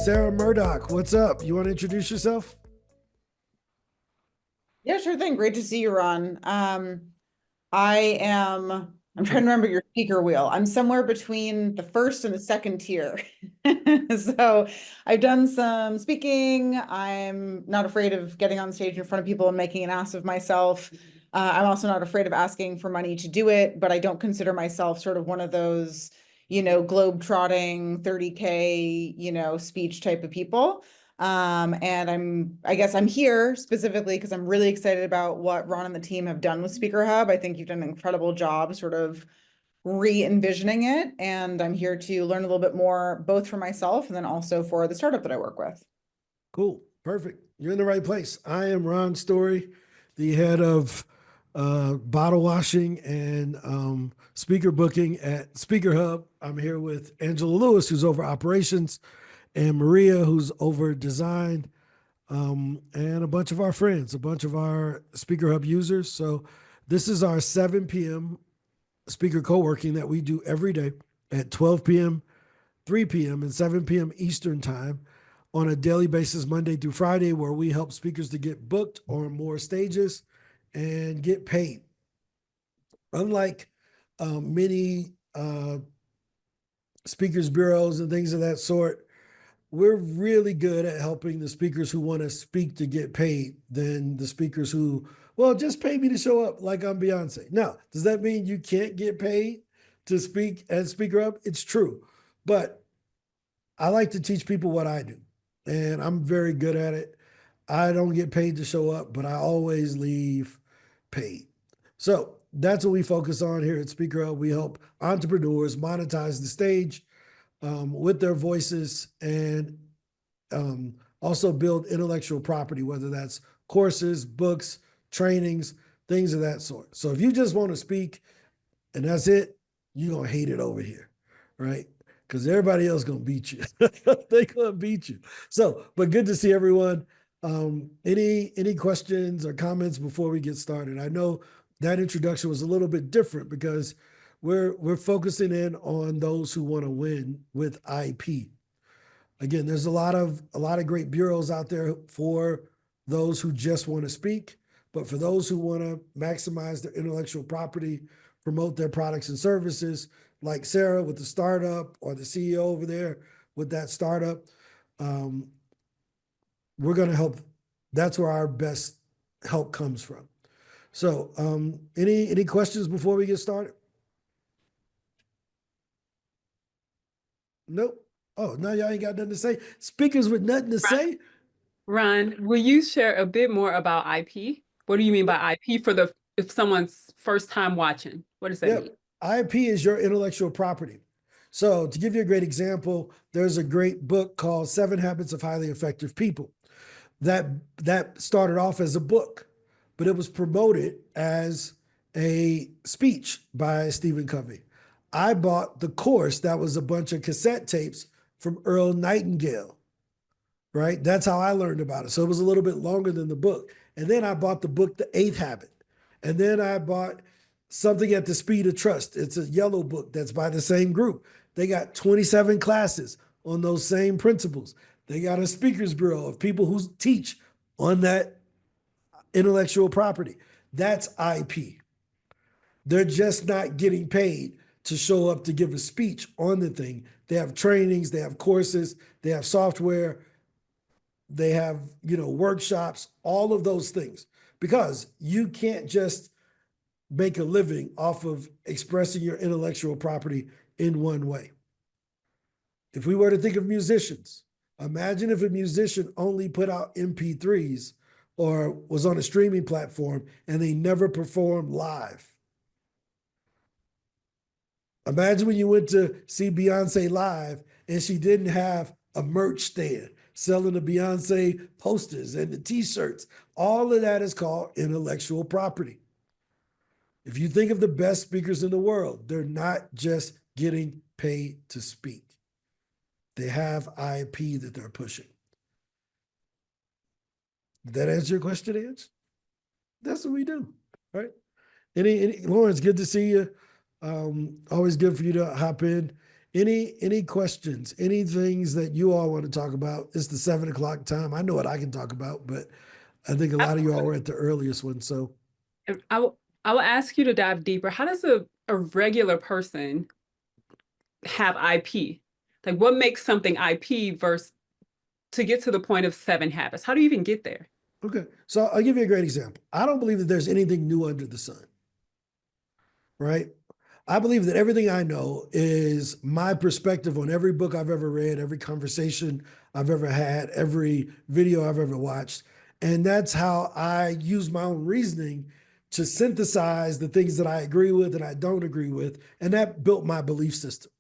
Sarah Murdoch, what's up? You want to introduce yourself? Yeah, sure thing. Great to see you, Ron. I am, I'm trying to remember your speaker wheel. I'm somewhere between the first and the second tier. So I've done some speaking. I'm not afraid of getting on stage in front of people and making an ass of myself. I'm also not afraid of asking for money to do it, but I don't consider myself sort of one of those, globe-trotting 30K, speech type of people. And I guess I'm here specifically because I'm really excited about what Ron and the team have done with SpeakerHub. I think you've done an incredible job sort of re-envisioning it. And I'm here to learn a little bit more, both for myself and then also for the startup that I work with. Cool. Perfect. You're in the right place. I am Ron Story, the head of bottle washing and speaker booking at SpeakerHub. I'm here with Angela Lewis, who's over operations, and Maria, who's over design, and a bunch of our friends, a bunch of our SpeakerHub users. So this is our 7 p.m. speaker co-working that we do every day at 12 p.m., 3 p.m., and 7 p.m. Eastern Time on a daily basis, Monday through Friday, where we help speakers to get booked on more stages and get paid. Unlike many speakers bureaus and things of that sort, we're really good at helping the speakers who want to speak to get paid than the speakers who, well, just pay me to show up like I'm Beyonce. Now, does that mean you can't get paid to speak at SpeakerHub? It's true. But I like to teach people what I do, and I'm very good at it. I don't get paid to show up, but I always leave paid. So that's what we focus on here at SpeakerHub. We help entrepreneurs monetize the stage with their voices and also build intellectual property, whether that's courses, books, trainings, things of that sort. So if you just want to speak and that's it, you're going to hate it over here, right? Because everybody else going to beat you. They're going to beat you. So, but good to see everyone. Any questions or comments before we get started? I know that introduction was a little bit different because we're focusing in on those who want to win with IP. Again, there's a lot of great bureaus out there for those who just want to speak, but for those who want to maximize their intellectual property, promote their products and services, like Sarah with the startup or the CEO over there with that startup, we're going to help. That's where our best help comes from. So, any questions before we get started? Nope. Oh, now y'all ain't got nothing to say. Speakers with nothing to say. Ron, will you share a bit more about IP? What do you mean by IP for if someone's first time watching? What does that Yep. mean? IP is your intellectual property. So, to give you a great example, there's a great book called Seven Habits of Highly Effective People. That started off as a book, but it was promoted as a speech by Stephen Covey. I bought the course that was a bunch of cassette tapes from Earl Nightingale, right? That's how I learned about it. So it was a little bit longer than the book. And then I bought the book, The Eighth Habit. And then I bought Something at the Speed of Trust. It's a yellow book that's by the same group. They got 27 classes on those same principles. They got a speakers bureau of people who teach on that intellectual property. That's IP. They're just not getting paid to show up to give a speech on the thing. They have trainings, they have courses, they have software, they have, workshops, all of those things. Because you can't just make a living off of expressing your intellectual property in one way. If we were to think of musicians, imagine if a musician only put out MP3s or was on a streaming platform and they never performed live. Imagine when you went to see Beyonce live and she didn't have a merch stand selling the Beyonce posters and the t-shirts. All of that is called intellectual property. If you think of the best speakers in the world, they're not just getting paid to speak. They have IP that they're pushing. Did that answer your question, Ange? That's what we do, right? Lawrence, good to see you. Always good for you to hop in. Any questions, any things that you all want to talk about? It's the 7 o'clock time. I know what I can talk about, but I think a lot of you all were at the earliest one. So I will ask you to dive deeper. How does a regular person have IP? Like what makes something IP versus to get to the point of 7 habits? How do you even get there? okay. So I'll give you a great example. I don't believe that there's anything new under the sun, right? I believe that everything I know is my perspective on every book I've ever read, every conversation I've ever had, every video I've ever watched. And that's how I use my own reasoning to synthesize the things that I agree with and I don't agree with. And that built my belief system.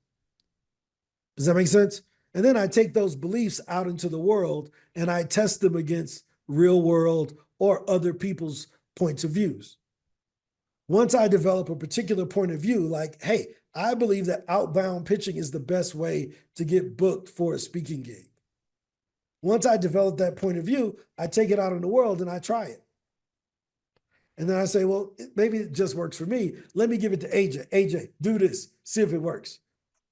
Does that make sense? And then I take those beliefs out into the world and I test them against real world or other people's points of views. Once I develop a particular point of view, like, hey, I believe that outbound pitching is the best way to get booked for a speaking gig. Once I develop that point of view, I take it out in the world and I try it. And then I say, well, maybe it just works for me. Let me give it to AJ. AJ, do this, see if it works.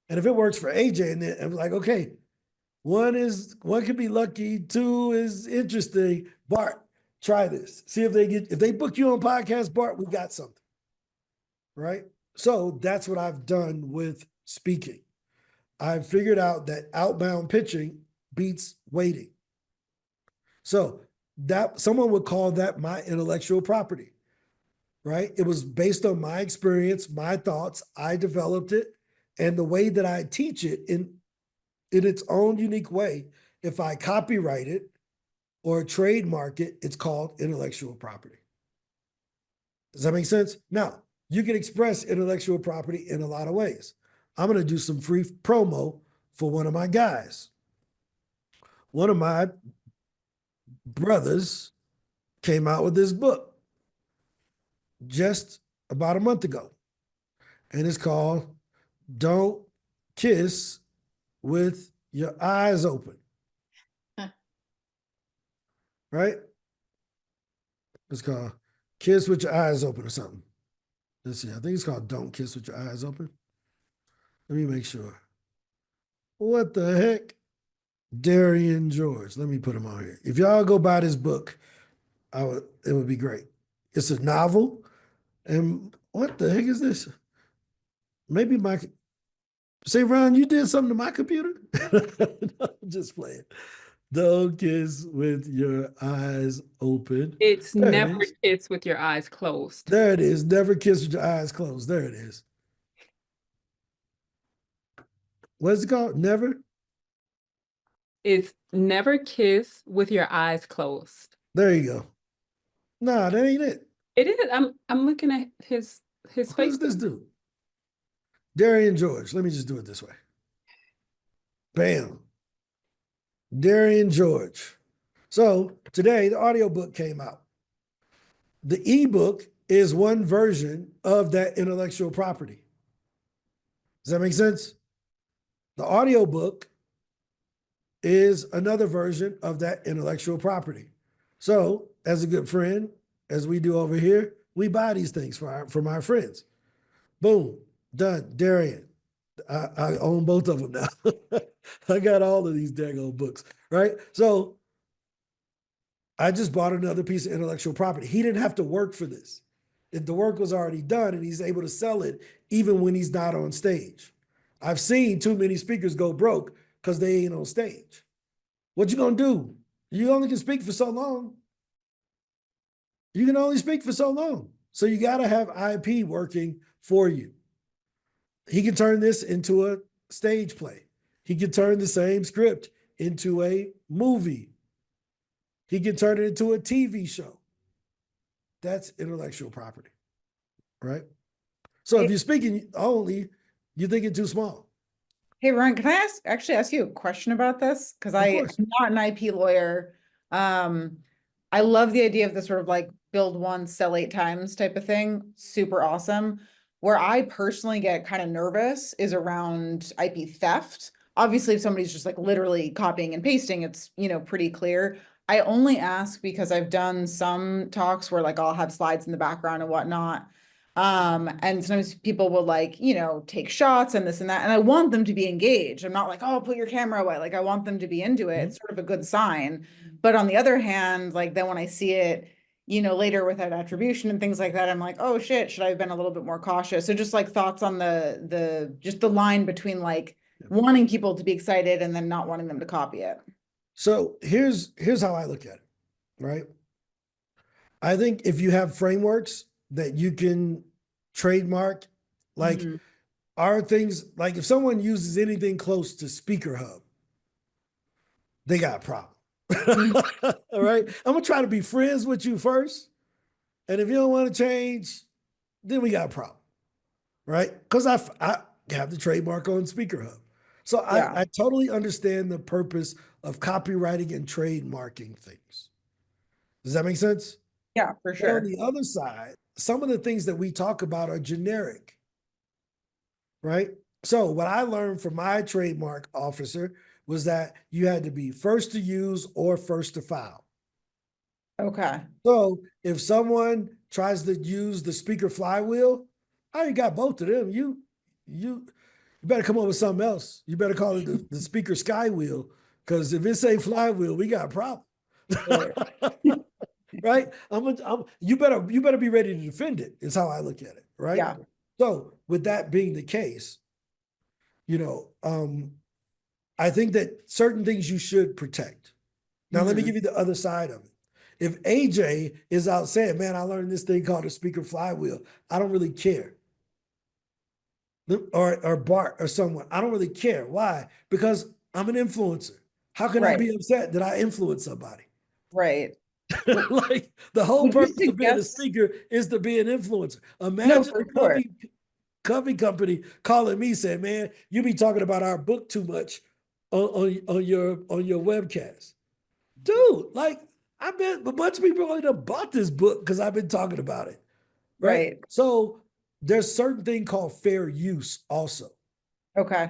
And if it works for AJ, and then I'm like, okay, one can be lucky, two is interesting. Bart, try this. See if they book you on podcast, Bart, we got something. Right? So that's what I've done with speaking. I've figured out that outbound pitching beats waiting. So that someone would call that my intellectual property, right? It was based on my experience, my thoughts. I developed it, and the way that I teach it in its own unique way. If I copyright it or trademark it, it's called intellectual property. Does that make sense? Now, you can express intellectual property in a lot of ways. I'm going to do some free promo for one of my guys. One of my brothers came out with this book just about a month ago. And it's called Don't Kiss with Your Eyes Open. Right? It's called Kiss with Your Eyes Open or something. Let's see. I think it's called Don't Kiss with Your Eyes Open. Let me make sure. What the heck? Darian George. Let me put him on here. If y'all go buy this book, it would be great. It's a novel. And what the heck is this? Maybe say, Ron, you did something to my computer? No, I'm just playing. Don't kiss with your eyes open. It's There never it is. kiss with your eyes closed. There it is. Never kiss with your eyes closed. There it is. What's it called? Never? It's never kiss with your eyes closed. There you go. Nah, that ain't it. It is. I'm looking at his Who's face. this dude? Darian George. Let me just do it this way. Bam. Darian George. So today the audiobook came out. The ebook is one version of that intellectual property. Does that make sense? The audiobook is another version of that intellectual property. So, as a good friend, as we do over here, we buy these things from our friends. Boom, done. Darian, I own both of them now. I got all of these daggone books, right? So I just bought another piece of intellectual property. He didn't have to work for this. The work was already done, and he's able to sell it even when he's not on stage. I've seen too many speakers go broke because they ain't on stage. What you gonna do? You only can speak for so long. You can only speak for so long. So you gotta have IP working for you. He can turn this into a stage play. He can turn the same script into a movie. He can turn it into a TV show. That's intellectual property, right? So if you're speaking only, you're thinking too small. Hey, Ron, can I actually ask you a question about this? Because I'm course. not an IP lawyer. I love the idea of the sort of like build once, sell 8 times type of thing. Super awesome. Where I personally get kind of nervous is around IP theft. Obviously, if somebody's just like literally copying and pasting, it's, pretty clear. I only ask because I've done some talks where like I'll have slides in the background and whatnot. And sometimes people will like, take shots and this and that. And I want them to be engaged. I'm not like, oh, put your camera away. Like I want them to be into it. It's sort of a good sign. But on the other hand, like then when I see it, later without attribution and things like that, I'm like, oh shit, should I have been a little bit more cautious? So just like thoughts on just the line between like wanting people to be excited and then not wanting them to copy it. So here's how I look at it, right? I think if you have frameworks that you can trademark, like Mhm. are things like if someone uses anything close to SpeakerHub, they got a problem. All right. I'm gonna try to be friends with you first. And if you don't want to change, then we got a problem. Right? Because I have the trademark on SpeakerHub. So Yeah. I totally understand the purpose of copywriting and trademarking things. Does that make sense? Yeah, for But on sure. the other side, some of the things that we talk about are generic, right? So what I learned from my trademark officer was that you had to be first to use or first to file. Okay. So if someone tries to use the speaker flywheel, I already got both of them. You better come up with something else. You better call it the speaker skywheel, because if it say flywheel, we got a problem. Right? You better be ready to defend it, is how I look at it, right? Yeah. So with that being the case, you know, I think that certain things you should protect. Now, let me give you the other side of it. If AJ is out saying, man, I learned this thing called a speaker flywheel, I don't really care. Or Bart or someone, I don't really care. Why? Because I'm an influencer. How can I Right. be upset that I influence somebody? Right. W- Like the whole Would you purpose of being a suggest? speaker is to be an influencer. No, Imagine for a sure. coffee company calling me saying, man, you be talking about our book too much on your webcast. Dude, like I bet a bunch of people already bought this book because I've been talking about it. Right. Right. So there's certain thing called fair use also. Okay.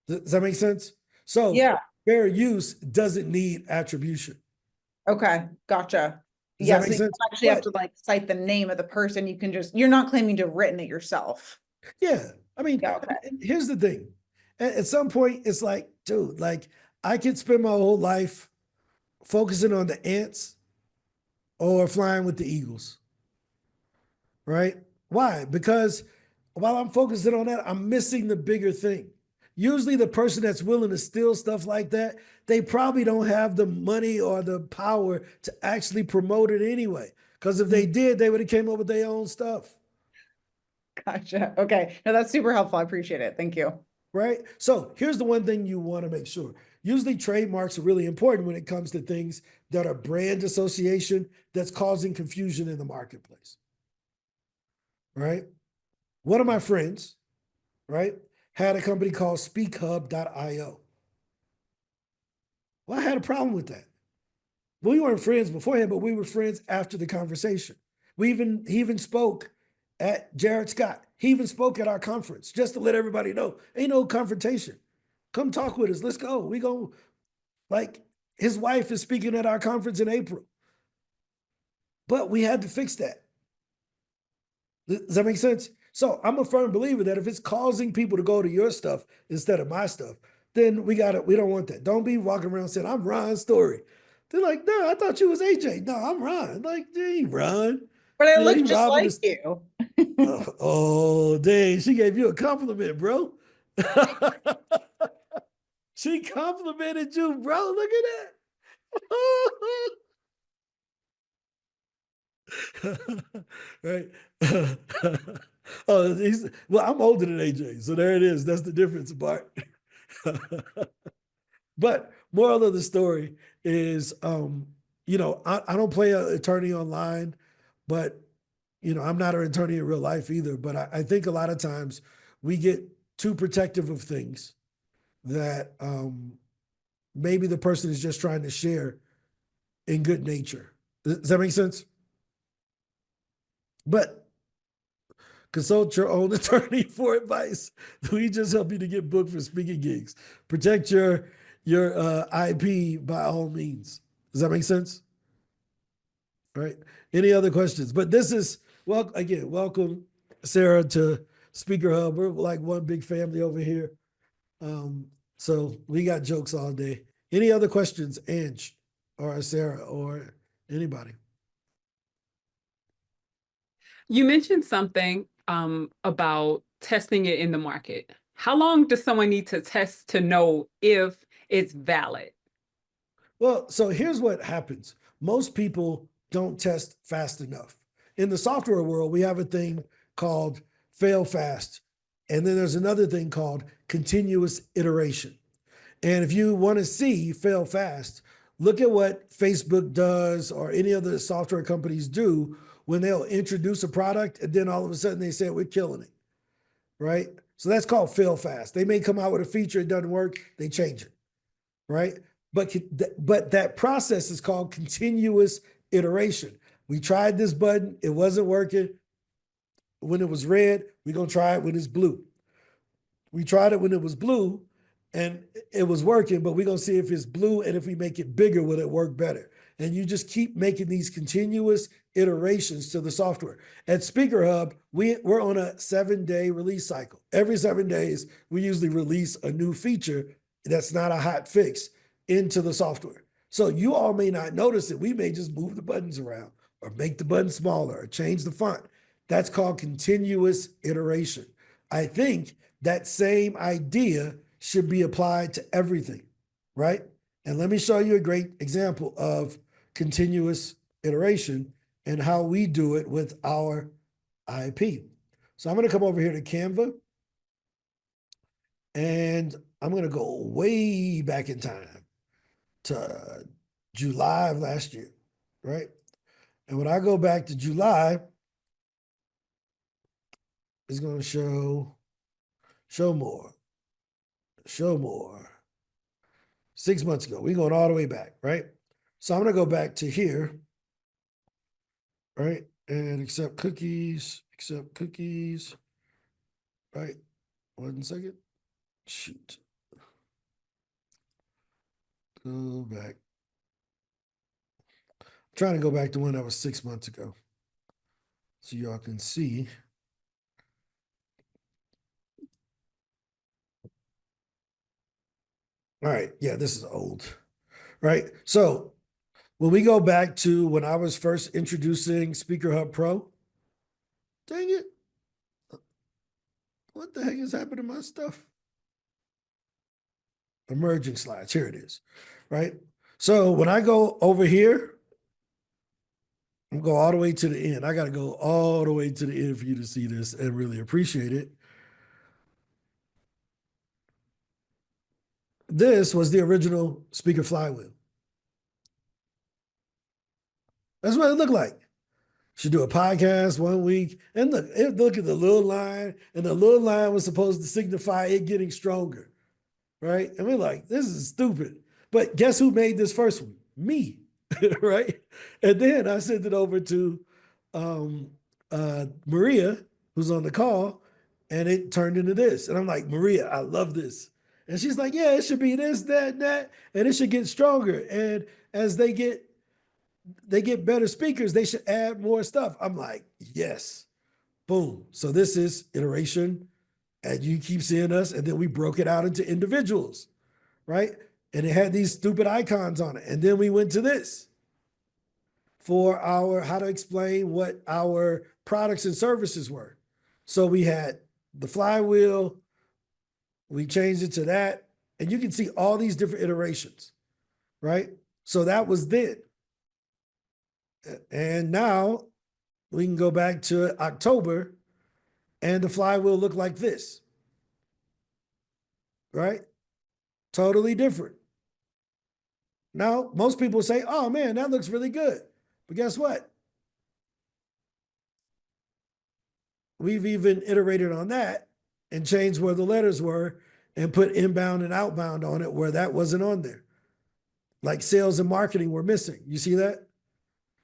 Does that make sense? So Yeah. fair use doesn't need attribution. Okay. Gotcha. Does Yeah. that So make you sense? don't actually have But to like cite the name of the person. You're not claiming to have written it yourself. yeah, I mean, Yeah. Okay. here's the thing. At some point, it's like, dude, like I could spend my whole life focusing on the ants or flying with the eagles, right? Why? Because while I'm focusing on that, I'm missing the bigger thing. Usually, the person that's willing to steal stuff like that, they probably don't have the money or the power to actually promote it anyway. Because if they did, they would have came up with their own stuff. Gotcha. Okay. No, that's super helpful. I appreciate it. Thank you. Right? So here's the one thing you want to make sure. Usually trademarks are really important when it comes to things that are brand association that's causing confusion in the marketplace. Right? One of my friends, right, had a company called SpeakerHub.io. Well, I had a problem with that. We weren't friends beforehand, but we were friends after the conversation. He even spoke at Jared Scott. He even spoke at our conference just to let everybody know, ain't no confrontation. Come talk with us. Let's go. We go. Like his wife is speaking at our conference in April, but we had to fix that. Does that make sense? So I'm a firm believer that if it's causing people to go to your stuff instead of my stuff, then we don't want that. Don't be walking around saying, I'm Ron's story. They're like, no, I thought you was AJ. No, I'm Ron. Like, hey, Ron. But I He look just robbing like us. you. Oh, dang. She gave you a compliment, bro. She complimented you, bro. Look at that. Right. Oh, well, I'm older than AJ, so there it is. That's the difference, Bart. But moral of the story is, I don't play an attorney online, but I'm not an attorney in real life either. But I think a lot of times we get too protective of things that maybe the person is just trying to share in good nature. Does that make sense? But consult your own attorney for advice. We just help you to get booked for speaking gigs. Protect your IP by all means. Does that make sense? Right. Any other questions? But this is, well, again, welcome. Sarah to SpeakerHub. We're like one big family over here. So we got jokes all day. Any other questions, Ange or Sarah or anybody? You mentioned something about testing it in the market. How long does someone need to test to know if it's valid? Well, so here's what happens. Most people don't test fast enough. In the software world, we have a thing called fail fast. And then there's another thing called continuous iteration. And if you want to see fail fast, look at what Facebook does or any other software companies do when they'll introduce a product and then all of a sudden they say, we're killing it, right? So that's called fail fast. They may come out with a feature, it doesn't work, they change it, right? But that process is called continuous iteration. We tried this button, it wasn't working. When it was red, we're going to try it when it's blue. We tried it when it was blue and it was working, but we're going to see if it's blue and if we make it bigger, will it work better? And you just keep making these continuous iterations to the software. At SpeakerHub, we're on a 7-day release cycle. Every 7 days, we usually release a new feature that's not a hot fix into the software. So you all may not notice it. We may just move the buttons around or make the button smaller or change the font. That's called continuous iteration. I think that same idea should be applied to everything, right? And let me show you a great example of continuous iteration and how we do it with our IP. So I'm going to come over here to Canva and I'm going to go way back in time to July of last year, right? And when I go back to July, it's going to show more. 6 months ago. We're going all the way back, right? So I'm going to go back to here, right? And accept cookies, right? 1 second. Shoot. Go back. I'm trying to go back to one that was 6 months ago so y'all can see. All right, yeah, this is old, right? So when we go back to when I was first introducing SpeakerHub Pro, dang it, what the heck has happened to my stuff? Emerging slides, here it is, right? So when I go over here, I'm going to go all the way to the end. I got to go all the way to the end for you to see this and really appreciate it. This was the original Speaker Flywheel. That's what it looked like. Should do a podcast 1 week. And look at the little line. And the little line was supposed to signify it getting stronger, right? And we're like, this is stupid. But guess who made this first one? Me, right? And then I sent it over to Maria, who's on the call, and it turned into this. And I'm like, Maria, I love this. And she's like, yeah, it should be this, that, and that, and it should get stronger. And as they get better speakers, they should add more stuff. I'm like, yes, boom. So this is iteration, and you keep seeing us, and then we broke it out into individuals, right? And it had these stupid icons on it. And then we went to this for our, how to explain what our products and services were. So we had the flywheel, we changed it to that, and you can see all these different iterations, right? So that was then. And now we can go back to October and the flywheel looked like this, right? Totally different. Now, most people say, oh man, that looks really good. But guess what? We've even iterated on that and changed where the letters were and put inbound and outbound on it where that wasn't on there. Like sales and marketing were missing. You see that?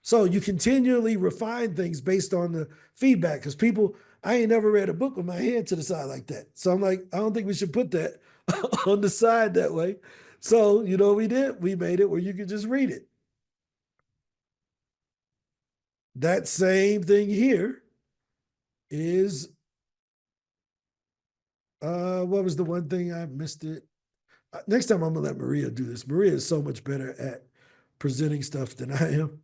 So you continually refine things based on the feedback because people, I ain't never read a book with my head to the side like that. So I'm like, I don't think we should put that on the side that way. So, you know what we did? We made it where you could just read it. That same thing here, is, what was the one thing I missed it? Next time I'm gonna let Maria do this. Maria is so much better at presenting stuff than I am.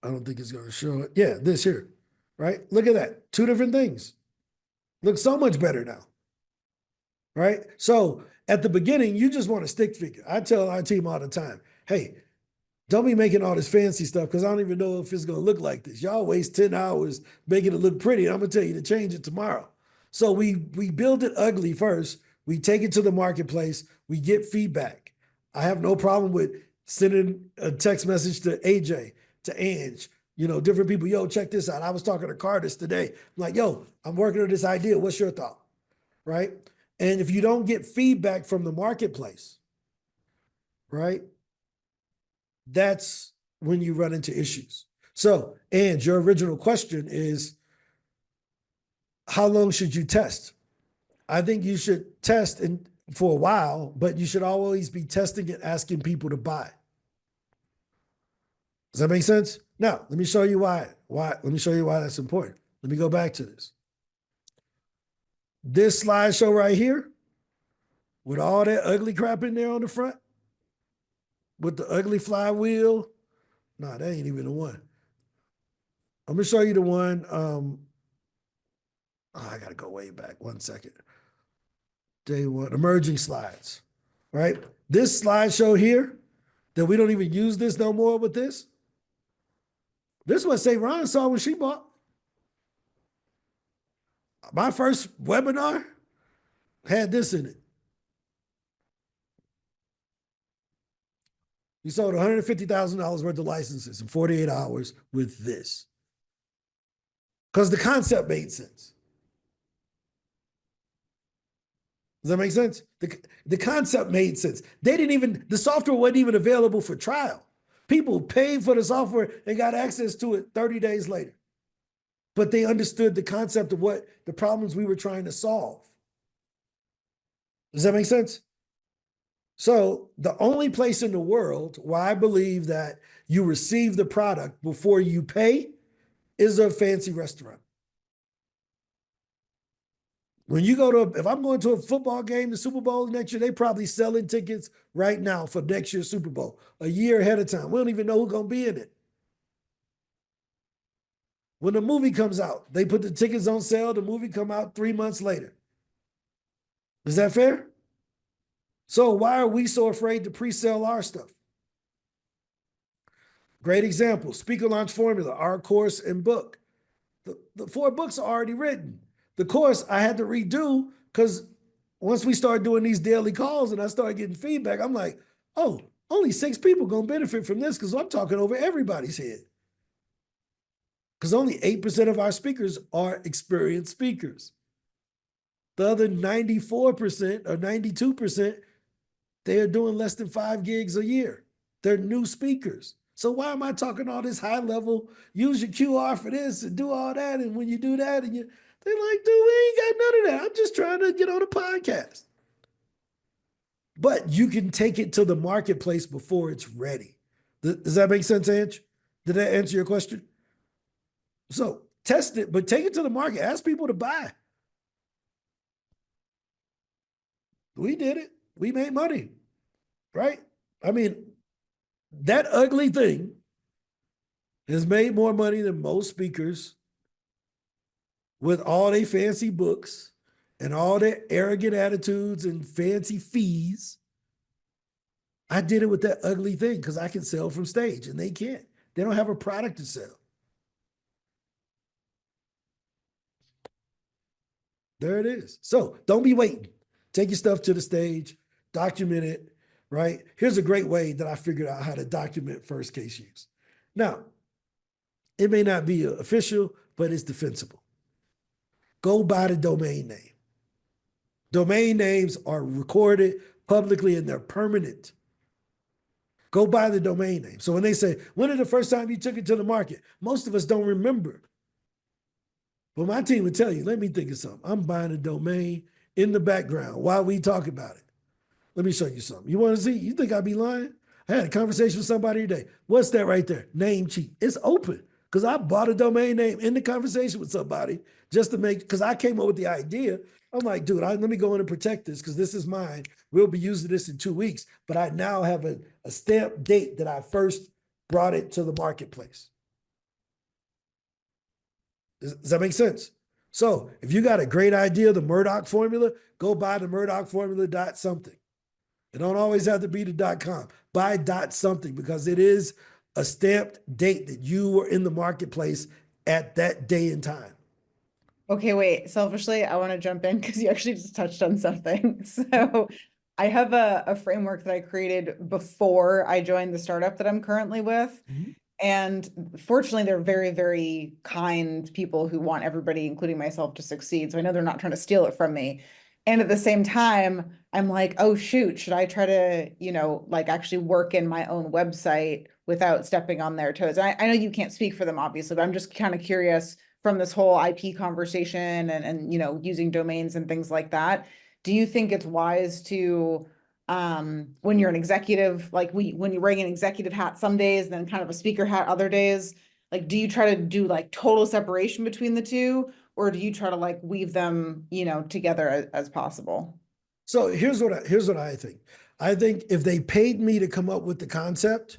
I don't think it's gonna show it. Yeah, this here, right? Look at that. Two different things. Looks so much better now. Right? So at the beginning, you just want a stick figure. I tell our team all the time, hey, don't be making all this fancy stuff because I don't even know if it's going to look like this. Y'all waste 10 hours making it look pretty. And I'm going to tell you to change it tomorrow. So we build it ugly first. We take it to the marketplace. We get feedback. I have no problem with sending a text message to AJ, to Ange, different people. Yo, check this out. I was talking to Cardis today. I'm like, yo, I'm working on this idea. What's your thought? Right? And if you don't get feedback from the marketplace, right, that's when you run into issues. So, and your original question is, how long should you test? I think you should test for a while, but you should always be testing and asking people to buy. Does that make sense? Now, let me show you why. Let me show you why that's important. Let me go back to this. This slideshow right here, with all that ugly crap in there on the front, with the ugly flywheel, nah, that ain't even the one. I'm gonna show you the one. I gotta go way back. 1 second. Day one, emerging slides, right? This slideshow here, that we don't even use this no more with this. This is what St. Ron saw when she bought. My first webinar had this in it. You sold $150,000 worth of licenses in 48 hours with this. Because the concept made sense. Does that make sense? The concept made sense. The software wasn't even available for trial. People paid for the software and got access to it 30 days later. But they understood the concept of what the problems we were trying to solve. Does that make sense? So the only place in the world where I believe that you receive the product before you pay is a fancy restaurant. When you if I'm going to a football game, the Super Bowl next year, they probably selling tickets right now for next year's Super Bowl, a year ahead of time. We don't even know who's going to be in it. When the movie comes out, they put the tickets on sale. The movie come out 3 months later. Is that fair? So why are we so afraid to pre-sell our stuff? Great example, Speaker Launch Formula, our course and book. The 4 books are already written. The course I had to redo because once we started doing these daily calls and I started getting feedback, I'm like, oh, only 6 people going to benefit from this because I'm talking over everybody's head. Because only 8% of our speakers are experienced speakers. The other 94% or 92%, they are doing less than 5 gigs a year. They're new speakers. So why am I talking all this high level, use your QR for this and do all that? And when you do that, they're like, dude, we ain't got none of that. I'm just trying to get on a podcast. But you can take it to the marketplace before it's ready. Does that make sense, Ange? Did that answer your question? So test it, but take it to the market. Ask people to buy. We did it. We made money, right? I mean, that ugly thing has made more money than most speakers with all their fancy books and all their arrogant attitudes and fancy fees. I did it with that ugly thing because I can sell from stage and they can't. They don't have a product to sell. There it is. So don't be waiting. Take your stuff to the stage, document it, right? Here's a great way that I figured out how to document first case use. Now, it may not be official, but it's defensible. Go buy the domain name. Domain names are recorded publicly and they're permanent. Go buy the domain name. So when they say, when is the first time you took it to the market? Most of us don't remember. But my team would tell you, let me think of something. I'm buying a domain in the background while we talk about it. Let me show you something. You want to see? You think I'd be lying? I had a conversation with somebody today. What's that right there? Namecheap. It's open. because I bought a domain name in the conversation with somebody just to make, because I came up with the idea. I'm like, dude, let me go in and protect this because this is mine. We'll be using this in 2 weeks, but I now have a stamp date that I first brought it to the marketplace. Does that make sense? So if you got a great idea, the Murdoch formula, go buy the Murdoch formula dot something. It don't always have to be the .com. Buy dot something because it is a stamped date that you were in the marketplace at that day and time. Okay, wait. Selfishly, I want to jump in because you actually just touched on something. So I have a framework that I created before I joined the startup that I'm currently with. Mhm. And fortunately, they're very, very kind people who want everybody, including myself, to succeed. So I know they're not trying to steal it from me. And at the same time, I'm like, oh, shoot, should I try to, like actually work in my own website without stepping on their toes? And I know you can't speak for them, obviously, but I'm just kind of curious from this whole IP conversation and using domains and things like that. Do you think it's wise to when you're an executive, like when you're wearing an executive hat some days, then kind of a speaker hat other days, like do you try to do like total separation between the two, or do you try to like weave them, together as possible? So here's what I think. I think if they paid me to come up with the concept,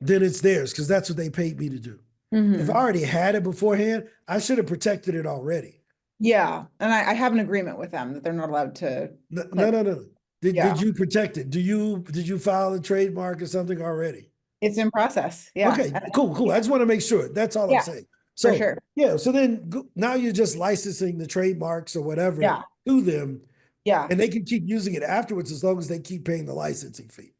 then it's theirs because that's what they paid me to do. If I Mhm. already had it beforehand, I should have protected it already. Yeah, and I have an agreement with them that they're not allowed to No, claim. no, no, no. Did Yeah, you protect it? Did you file a trademark or something already? it's in process. Yeah. Okay, cool. I just want to make sure. That's all I'm Yeah, saying. for So sure. yeah, so then now you're just licensing the trademarks or whatever Yeah, to them, yeah. and they can keep using it afterwards as long as they keep paying the licensing fee.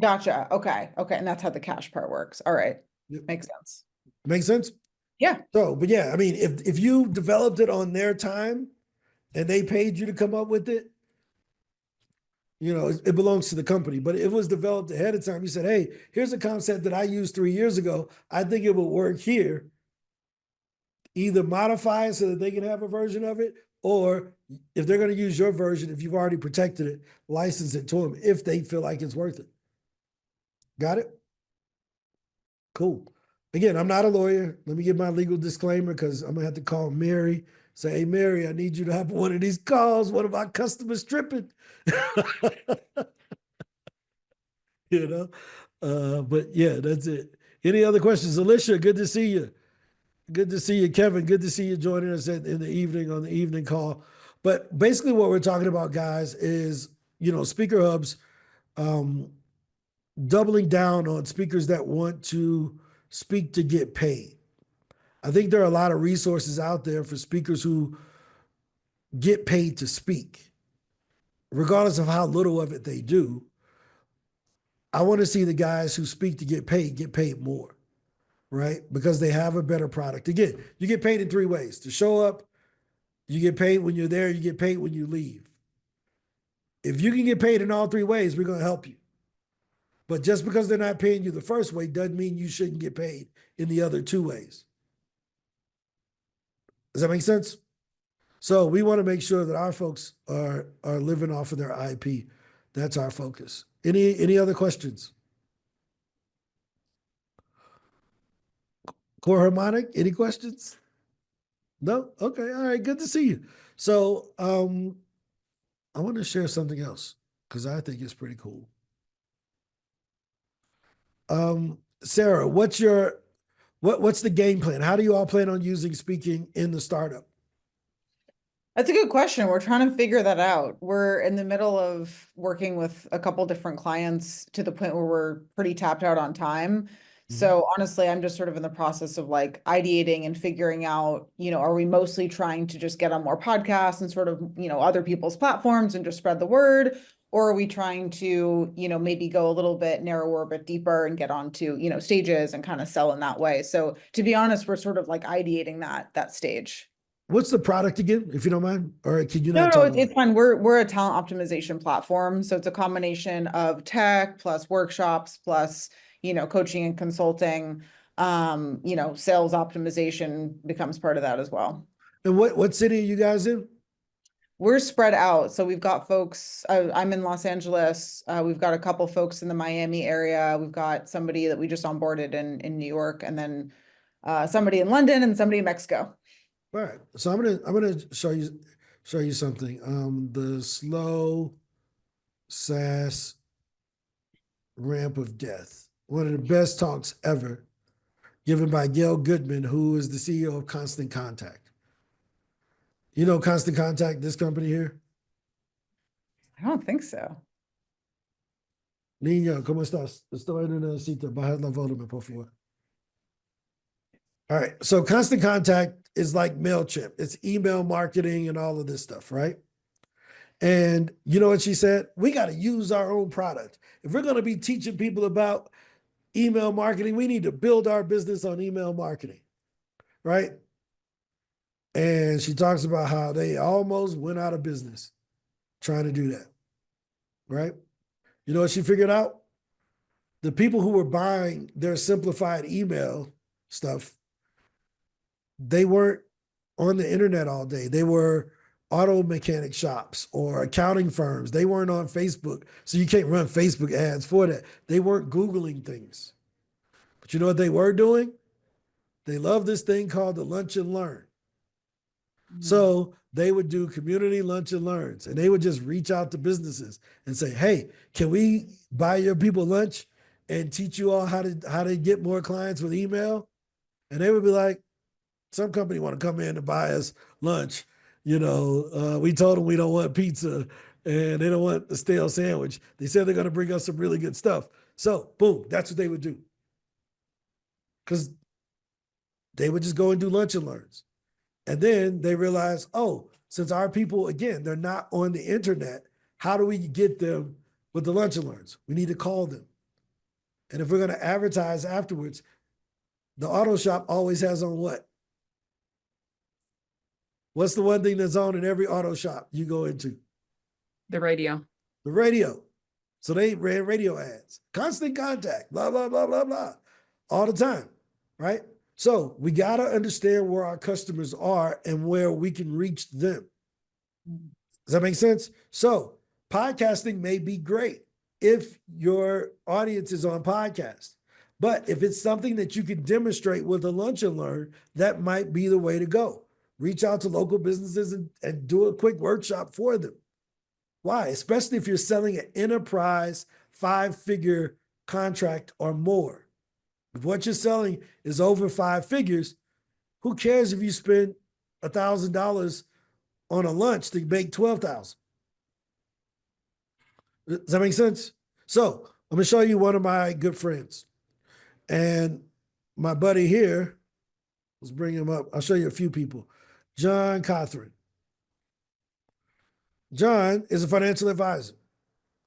Gotcha. Okay. Okay. And that's how the cash part works. All right. Yep. Makes sense. Make sense? Yeah. So, but yeah, I mean, if you developed it on their time and they paid you to come up with it, it belongs to the company. But if it was developed ahead of time, you said, "Hey, here's a concept that I used 3 years ago. I think it will work here." Either modify it so that they can have a version of it, or if they're going to use your version, if you've already protected it, license it to them if they feel like it's worth it. Got it? Cool. Again, I'm not a lawyer. Let me give my legal disclaimer because I'm gonna have to call Mary. Say, hey Mary, I need you to have one of these calls. One of our customers tripping. you know. But yeah, that's it. Any other questions? Alicia, good to see you. Good to see you, Kevin. Good to see you joining us in the evening on the evening call. But basically, what we're talking about, guys, is speaker hubs doubling down on speakers that want to speak to get paid. I think there are a lot of resources out there for speakers who get paid to speak, regardless of how little of it they do. I want to see the guys who speak to get paid more, right? Because they have a better product. Again, you get paid in 3 ways: to show up, you get paid when you're there, you get paid when you leave. If you can get paid in all 3 ways, we're going to help you. But just because they're not paying you the first way doesn't mean you shouldn't get paid in the other 2 ways. Does that make sense? So we want to make sure that our folks are living off of their IP. That's our focus. Any other questions? Core Harmonic, any questions? No? Okay, all right, good to see you. So I want to share something else because I think it's pretty cool. Sarah, what's the game plan? How do you all plan on using speaking in the startup? That's a good question. We're trying to figure that out. We're in the middle of working with a couple different clients to the point where we're pretty tapped out on time. So honestly, I'm just sort of in the process of like ideating and figuring out, are we mostly trying to just get on more podcasts and sort of, other people's platforms and just spread the word? Or are we trying to, maybe go a little bit narrower, a bit deeper and get onto, stages and kind of sell in that way? So to be honest, we're sort of like ideating that stage. What's the product again, if you don't mind? Or can you No, not no, talk about it's it? fine. We're a talent optimization platform. So it's a combination of tech plus workshops plus, coaching and consulting. Sales optimization becomes part of that as well. And what city are you guys in? We're spread out. So we've got folks, I'm in Los Angeles. We've got a couple folks in the Miami area. We've got somebody that we just onboarded in New York. And then somebody in London and somebody in Mexico. All right. So I'm gonna show you something. The slow SaaS ramp of death. One of the best talks ever given by Gail Goodman, who is the CEO of Constant Contact. You know Constant Contact, this company here? I don't think so. Niño, ¿cómo estás? Estoy en una cita. Baja la volumen, por favor. All right. So Constant Contact is like MailChimp. It's email marketing and all of this stuff, right? And you know what she said? We got to use our own product. If we're going to be teaching people about email marketing, we need to build our business on email marketing, right? And she talks about how they almost went out of business trying to do that, right? You know what she figured out? The people who were buying their simplified email stuff, they weren't on the internet all day. They were auto mechanic shops or accounting firms. They weren't on Facebook. So you can't run Facebook ads for that. They weren't Googling things. But you know what they were doing? They love this thing called the Lunch and Learn. So they would do community lunch and learns, and they would just reach out to businesses and say, hey, can we buy your people lunch and teach you all how to get more clients with email? And they would be like, some company want to come in and buy us lunch. You know, we told them we don't want pizza and they don't want the stale sandwich. They said they're going to bring us some really good stuff. So boom, that's what they would do. Because they would just go and do lunch and learns. And then they realized, oh, since our people, again, they're not on the internet, how do we get them with the lunch and learns? We need to call them. And if we're going to advertise afterwards, the auto shop always has on what? What's the one thing that's on in every auto shop you go into? The radio. The radio. So they ran radio ads, Constant Contact, blah, blah, blah, blah, blah, all the time, right? So we got to understand where our customers are and where we can reach them. Does that make sense? So podcasting may be great if your audience is on podcast. But if it's something that you can demonstrate with a lunch and learn, that might be the way to go. Reach out to local businesses and do a quick workshop for them. Why? Especially if you're selling an enterprise 5-figure contract or more. If what you're selling is over 5 figures, who cares if you spend $1,000 on a lunch to make $12,000? Does that make sense? So I'm gonna show you one of my good friends. And my buddy here, let's bring him up. I'll show you a few people. John Cothran. John is a financial advisor,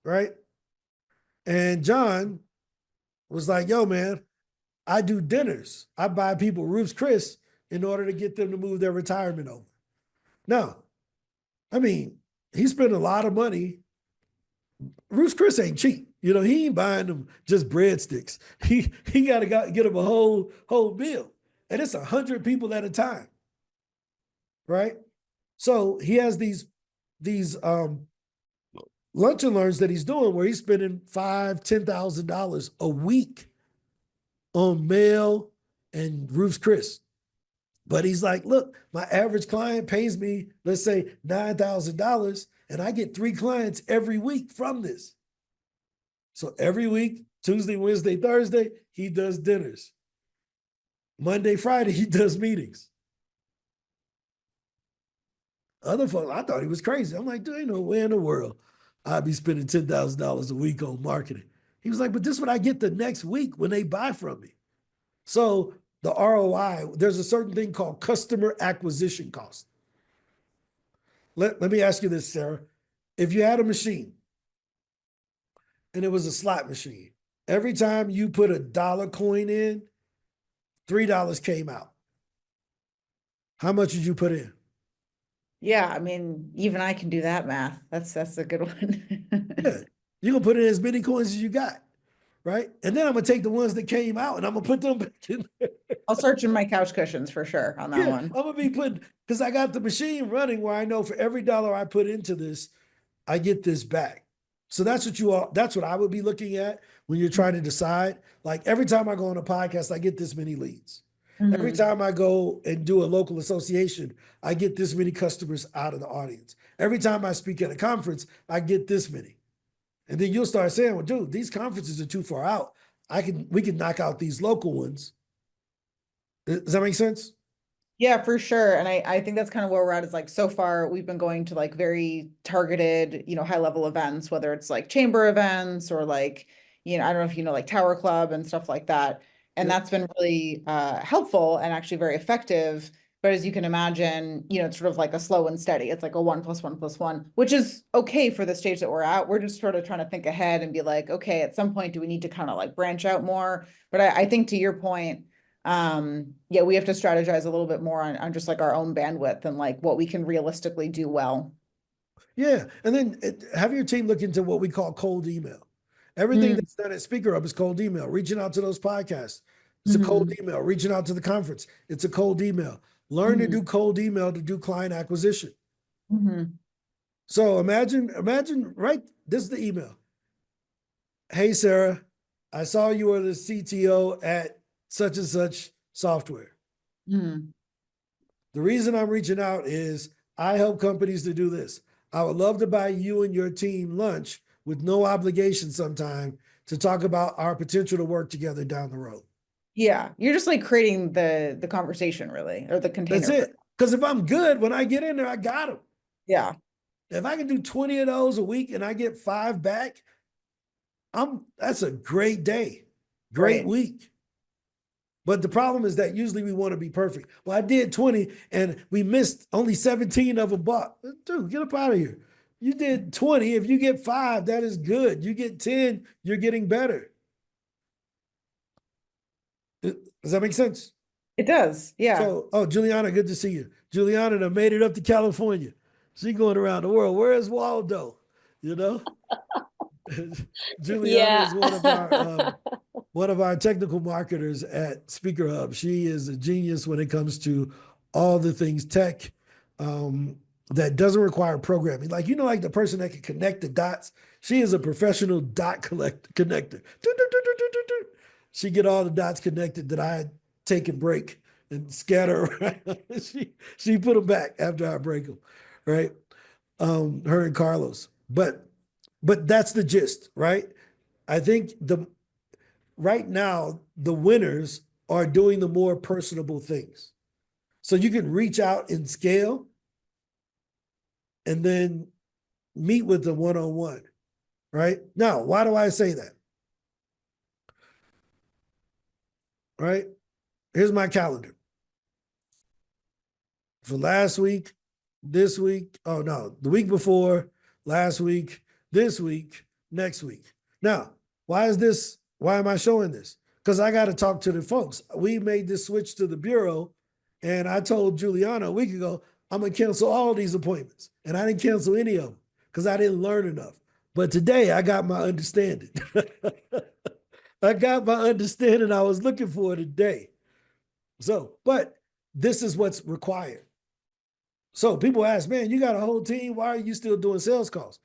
right? And John was like, yo, man, I do dinners. I buy people Ruth's Chris in order to get them to move their retirement over. Now, I mean, he spent a lot of money. Ruth's Chris ain't cheap. You know, he ain't buying them just breadsticks. He got to get them a whole meal. And it's 100 people at a time, right? So he has these lunch and learns that he's doing where he's spending $5,000, $10,000 a week on mail and Ruth's Chris. But he's like, look, my average client pays me, let's say $9,000, and I get 3 clients every week from this. So every week, Tuesday, Wednesday, Thursday, he does dinners. Monday, Friday, he does meetings. Other folks, I thought he was crazy. I'm like, there ain't no way in the world I'd be spending $10,000 a week on marketing. He was like, but this is what I get the next week when they buy from me. So the ROI, there's a certain thing called customer acquisition cost. Let me ask you this, Sarah. If you had a machine and it was a slot machine, every time you put a dollar coin in, $3 came out. How much did you put in? Yeah, I mean, even I can do that math. That's a good one. Yeah, you're gonna put in as many coins as you got, right? And then I'm gonna take the ones that came out and I'm gonna put them back in there. I'll search in my couch cushions for sure on that one. I'm gonna be putting, because I got the machine running where I know for every dollar I put into this, I get this back. So that's what I would be looking at when you're trying to decide. Like every time I go on a podcast, I get this many leads. Every Mhm. time I go and do a local association, I get this many customers out of the audience. Every time I speak at a conference, I get this many. And then you'll start saying, well, dude, these conferences are too far out. We can knock out these local ones. Does that make sense? Yeah, for sure. And I think that's kind of where we're at is like so far we've been going to like very targeted, high level events, whether it's like chamber events or like, I don't know if you know like Tower Club and stuff like that. And Yep. that's been really helpful and actually very effective. But as you can imagine, it's sort of like a slow and steady. It's like a 1+1+1, which is okay for the stage that we're at. We're just sort of trying to think ahead and be like, okay, at some point, do we need to kind of like branch out more? But I think to your point, yeah, we have to strategize a little bit more on just like our own bandwidth and like what we can realistically do well. Yeah. And then have your team look into what we call cold email. Everything Mm. that's done at SpeakerHub is cold email, reaching out to those podcasts. It's a cold Mhm. email, reaching out to the conference. It's a cold email. Learn to Mhm. do cold email to do client acquisition. Mhm. So imagine, right? This is the email. Hey, Sarah, I saw you were the CTO at such and such software. Mhm. The reason I'm reaching out is I help companies to do this. I would love to buy you and your team lunch with no obligation sometime to talk about our potential to work together down the road. Yeah, you're just like creating the conversation really, or the That's container for. it. Because if I'm good, when I get in there, I got them. Yeah, If I can do 20 of those a week and I get 5 back, that's a great day, great right. week. But the problem is that usually we want to be perfect. Well, I did 20 and we missed only 17 of them bought. Dude, get up out of here. You did 20. If you get 5, that is good. You get 10, you're getting better. Does that make sense? It does. Yeah. So, oh, Juliana, good to see you. Juliana done made it up to California. She going around the world. Where is Waldo? You know? Juliana Yeah. is one of our technical marketers at SpeakerHub. She is a genius when it comes to all the things tech that doesn't require programming. Like, like the person that can connect the dots. She is a professional connector. She get all the dots connected that I take and break and scatter around. she put them back after I break them, right? Her and Carlos. But that's the gist, right? I think right now the winners are doing the more personable things. So you can reach out and scale and then meet with them one-on-one, right? Now, why do I say that? Right? Here's my calendar. For last week, this week, oh no, the week before, last week, this week, next week. Now, why am I showing this? Because I got to talk to the folks. We made this switch to the bureau, and I told Juliana a week ago, I'm going to cancel all these appointments. And I didn't cancel any of them because I didn't learn enough. But today I got my understanding. I got my understanding I was looking for today. So, but this is what's required. So people ask, man, you got a whole team. Why are you still doing sales calls?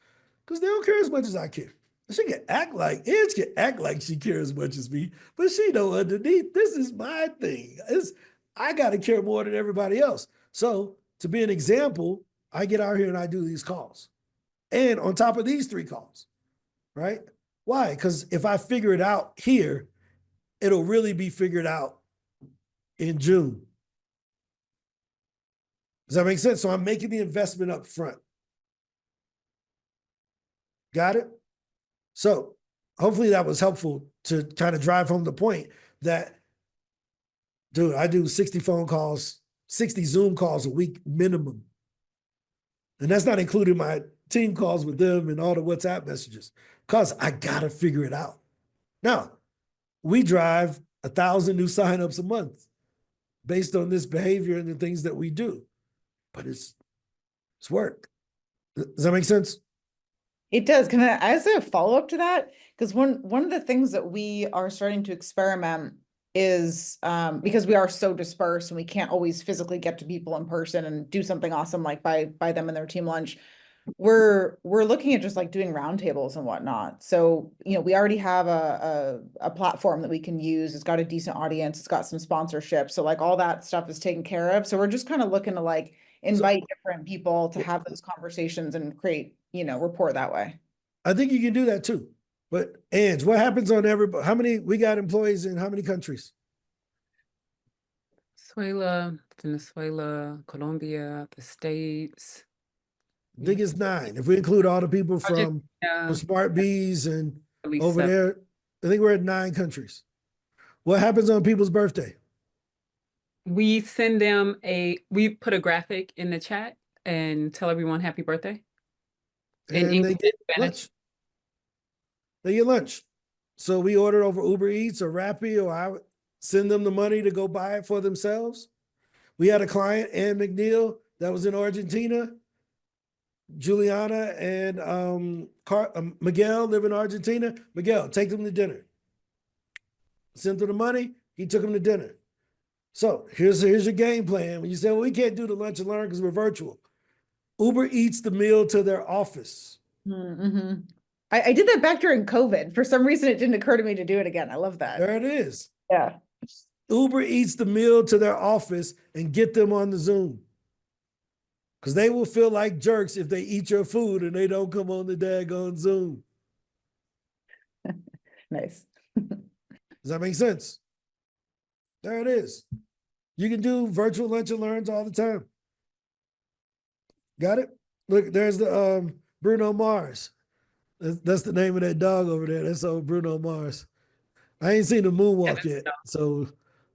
Because they don't care as much as I care. She can act like Edge can act like she cares as much as me, but she know underneath this is my thing. I got to care more than everybody else. So to be an example, I get out here and I do these calls, and on top of these 3 calls, right? Why? Because if I figure it out here, it'll really be figured out in June. Does that make sense? So I'm making the investment up front. Got it? So hopefully that was helpful to kind of drive home the point that, dude, I do 60 phone calls, 60 Zoom calls a week minimum. And that's not including my team calls with them and all the WhatsApp messages, because I got to figure it out. Now, we drive 1,000 new signups a month based on this behavior and the things that we do, but it's work. Does that make sense? It does. Can I ask a follow-up to that? Because one of the things that we are starting to experiment is because we are so dispersed and we can't always physically get to people in person and do something awesome like buy them and their team lunch. we're looking at just like doing roundtables and whatnot. So, we already have a platform that we can use. It's got a decent audience. It's got some sponsorship. So like all that stuff is taken care of. So we're just kind of looking to like invite different people to have those conversations and create, rapport that way. I think you can do that too. But Ange, what happens on how many, we got employees in how many countries? Venezuela, Colombia, the States. I think it's 9. If we include all the people from Yeah, Smart Bees and at least over 7. there, I think we're at 9 countries. What happens on people's birthday? We send them we put a graphic in the chat and tell everyone happy birthday. In And English they get and Spanish. lunch. They get lunch. So we order over Uber Eats or Rappi, or I send them the money to go buy it for themselves. We had a client, Ann McNeil, that was in Argentina. Juliana and Miguel live in Argentina. Miguel, take them to dinner. Sent them the money. He took them to dinner. So here's your game plan. When you say, well, we can't do the lunch and learn because we're virtual. Uber eats the meal to their office. Mm-hmm. I did that back during COVID. For some reason, it didn't occur to me to do it again. I love that. There it is. Yeah. Uber eats the meal to their office and get them on the Zoom. Because they will feel like jerks if they eat your food and they don't come on the daggone Zoom. Nice. Does that make sense? There it is. You can do virtual lunch and learns all the time. Got it? Look, there's the Bruno Mars. That's the name of that dog over there. That's old Bruno Mars. I ain't seen the moonwalk yet. So,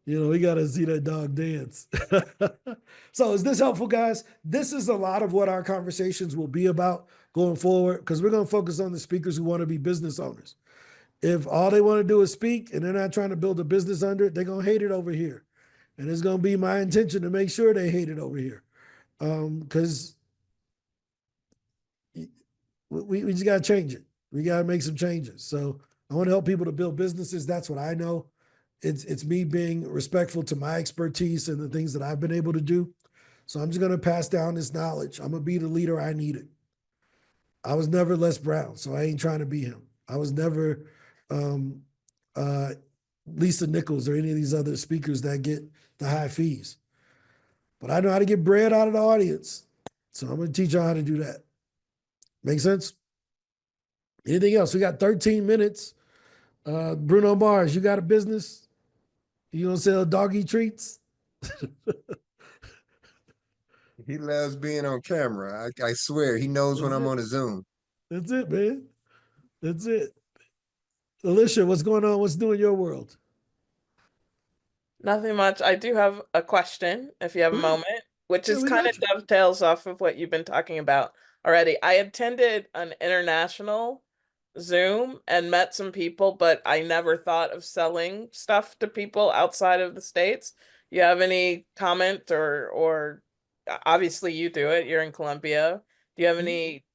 we got to see that dog dance. So is this helpful, guys? This is a lot of what our conversations will be about going forward, because we're going to focus on the speakers who want to be business owners. If all they want to do is speak and they're not trying to build a business under it, they're going to hate it over here. And it's going to be my intention to make sure they hate it over here. Because we just got to change it. We got to make some changes. So I want to help people to build businesses. That's what I know. It's me being respectful to my expertise and the things that I've been able to do. So I'm just going to pass down this knowledge. I'm going to be the leader I needed. I was never Les Brown, so I ain't trying to be him. I was never Lisa Nichols or any of these other speakers that get the high fees. But I know how to get bread out of the audience. So I'm going to teach y'all how to do that. Make sense? Anything else? We got 13 minutes. Bruno Mars, you got a business? You gonna sell doggy treats? He loves being on camera. I swear, he knows when I'm on a Zoom. That's it, man. That's it. Alicia, what's going on? What's new in your world? Nothing much. I do have a question, if you have a moment, which Yeah, is we kind got of you. dovetails off of what you've been talking about already. I attended an international Zoom and met some people, but I never thought of selling stuff to people outside of the States. You have any comment or obviously you do it, you're in Colombia. Do you have any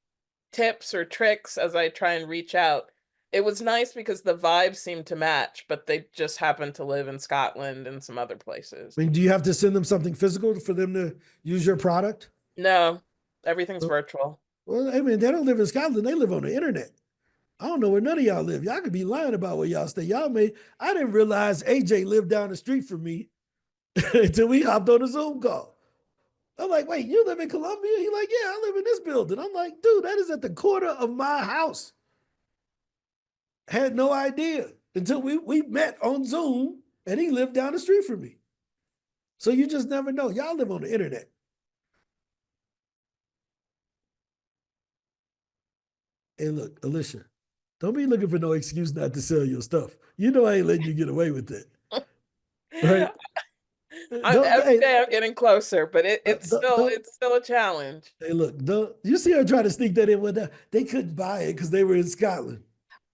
tips or tricks as I try and reach out? It was nice because the vibes seemed to match, but they just happened to live in Scotland and some other places. I mean, do you have to send them something physical for them to use your product? No, everything's virtual. Well, I mean, they don't live in Scotland. They live on the internet. I don't know where none of y'all live. Y'all could be lying about where y'all stay. I didn't realize AJ lived down the street from me until we hopped on a Zoom call. I'm like, wait, you live in Colombia? He's like, yeah, I live in this building. I'm like, dude, that is at the corner of my house. Had no idea until we met on Zoom and he lived down the street from me. So you just never know. Y'all live on the internet. Hey, look, Alicia, don't be looking for no excuse not to sell your stuff. You know I ain't letting you get away with that. Right? Every day I'm getting closer, but it's still a challenge. Hey, look, you see her try to sneak that in with that? They couldn't buy it because they were in Scotland.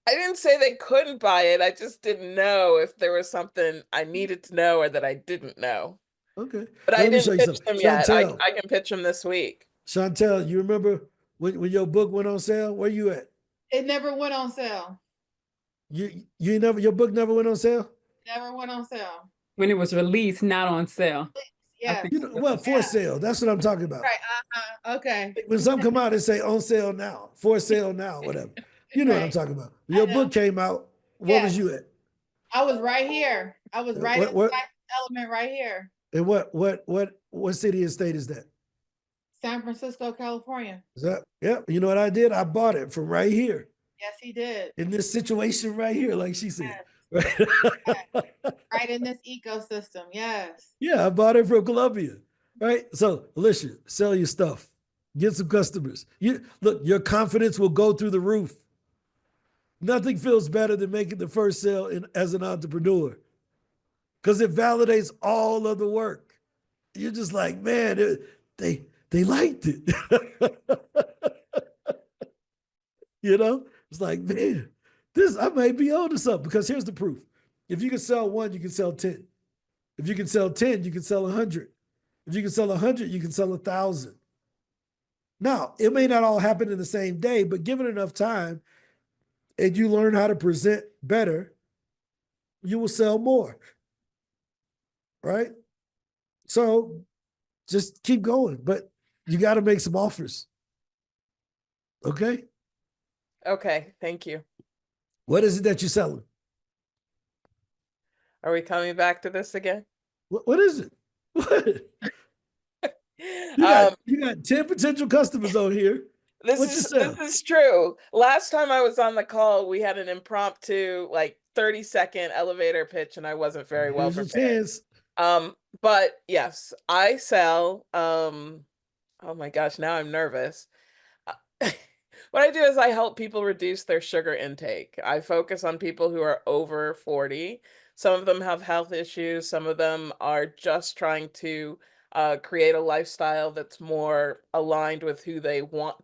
I didn't say they couldn't buy it. I just didn't know if there was something I needed to know or that I didn't know. Okay. But Now, I let me didn't show you pitch something. them yet. Chantel. I can pitch them this week. Chantel, you remember when your book went on sale? Where you at? It never went on sale. Your book never went on sale? Never went on sale. When it was released, not on sale. Yeah. think You know, well, for Yeah. sale. That's what I'm talking about. Right. Okay. When some come out and say on sale now, for sale now, whatever. You know what I'm Right. talking about. Your book came out. What was Yes. you at? I was right here. I was right in What the element right here. and what city and state is that? San Francisco, California. Is that yeah? You know what I did? I bought it from right here Yes, he did. in this situation right here, like she said. Right in this ecosystem. Yes. Yeah, I bought it from Colombia. Right. So Alicia, sell your stuff. Get some customers. You look, your confidence will go through the roof. Nothing feels better than making the first sale as an entrepreneur because it validates all of the work. You're just like, man, they liked it. You know, it's like, man, this I may be on to something because here's the proof. If you can sell one, you can sell 10. If you can sell 10, you can sell 100. If you can sell 100, you can sell 1,000. Now, it may not all happen in the same day, but given enough time and you learn how to present better, you will sell more. Right? So just keep going, but you got to make some offers. Okay? Okay, thank you. What is it that you're selling? Are we coming back to this again? What is it? What? You got 10 potential customers on here. This What you is sell? this is true. Last time I was on the call, we had an impromptu, like 30-second elevator pitch, and I wasn't very well Here's your prepared. chance. But yes, I sell. Oh my gosh, now I'm nervous. What I do is I help people reduce their sugar intake. I focus on people who are over 40. Some of them have health issues. Some of them are just trying to create a lifestyle that's more aligned with who they want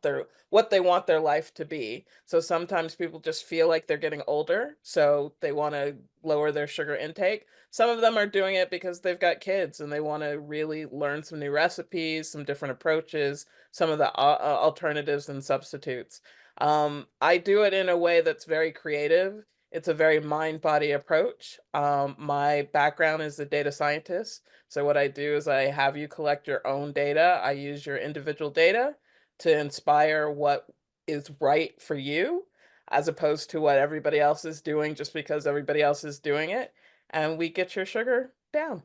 what they want their life to be. So sometimes people just feel like they're getting older, so they want to lower their sugar intake. Some of them are doing it because they've got kids and they want to really learn some new recipes, some different approaches, some of the alternatives and substitutes. I do it in a way that's very creative. It's a very mind-body approach. My background is a data scientist. So what I do is I have you collect your own data. I use your individual data to inspire what is right for you, as opposed to what everybody else is doing just because everybody else is doing it. And we get your sugar down.